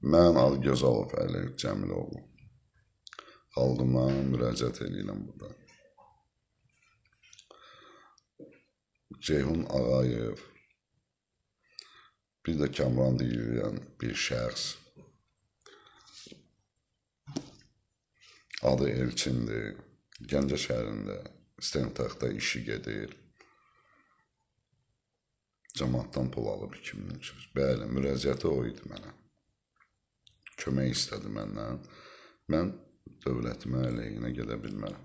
Mən Alıgözalov Əliyev Cəmiloğlu. Xalqıma müraciət edirəm burada. Ceyhun Ağayev, bir də Kamran deyilən bir şəxs, adı Elçindir, Gəncə şəhərində Stentaqda işi gedir. Cəmaatdan pul alıb 2003. Bəli, müraciəti o idi mənə. Kömək istədi məndən. Mən dövlətimə əleyhinə gedə bilmərəm.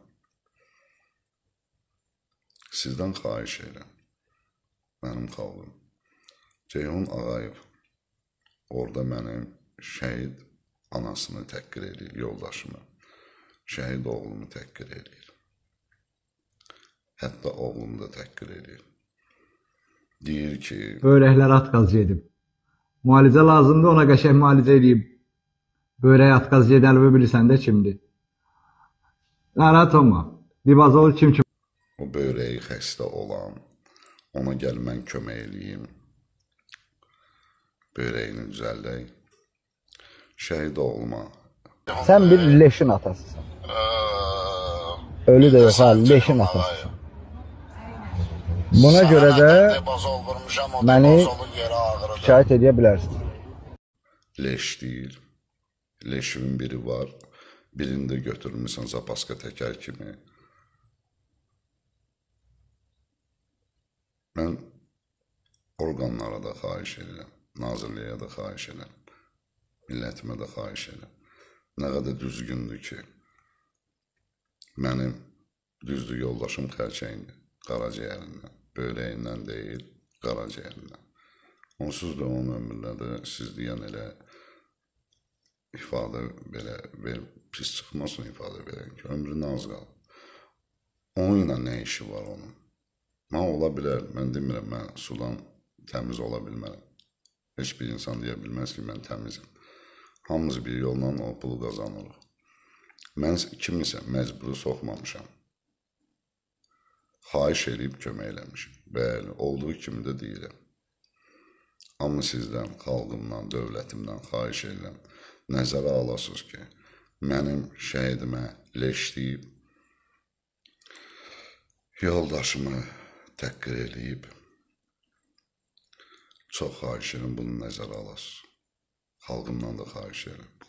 Sizdən xahiş edirəm, mənim xalqım. Ceyhun Ağayev orada mənim şəhid anasını təhqir edir, yoldaşımı. Şəhid oğlumu təhqir edir. Hətta oğlumu da təhqir edir. Deyir ki... Böyrəklər atqaz edib. Müalicə lazımdır, ona qəşəng müalicə edib. Böyrək atqaz edəlimi bilirsən də kimdir? Narahat olma. Dibazol kim? O böyrəyi xəstə olan, ona gəl mən kömək eləyim. Böyrəyini düzəldək. Şəhid oğluma. Sən bir leşin atasısın. Ölü də yox, leşin atasısın. Buna görə də məni şikayət edə bilərsin. Leş deyil. Leşimin biri var. Birini də götürmüşsən zapaska təkər kimi. Mən orqanlara da xahiş edirəm. Nazirliyə də xahiş edirəm. Millətimə də xahiş edirəm. Nə qədər düzgündür ki, mənim düzdür yoldaşım xərçəyindir. Qaraciyərindən. Böyrəyindən deyil, qaraciyərindən. Onsuz da onun ömürləri siz deyən elə ifadə belə pis çıxmasın ifadə verən ki, ömrünə az qalır. Onun ilə nə işi var onun? Mən ola bilər, mən demirəm, mən sudan təmiz ola bilmərəm. Heç bir insan deyə bilməz ki, mən təmizim. Hamımız bir yolla o pulu qazanırıq. Mən kimisə məcburi soxmamışam. Xahiş edib kömək eləmişim. Bəli, olduğu kimi də deyirəm. Amma sizdən, xalqımdan, dövlətimdən xahiş edirəm. Nəzərə alasınız ki, mənim şəhidimə leş deyib, yoldaşımı təhqir eləyib. Çox xahiş edirəm, bunu nəzərə alasınız. Xalqımdan da xahiş edirəm.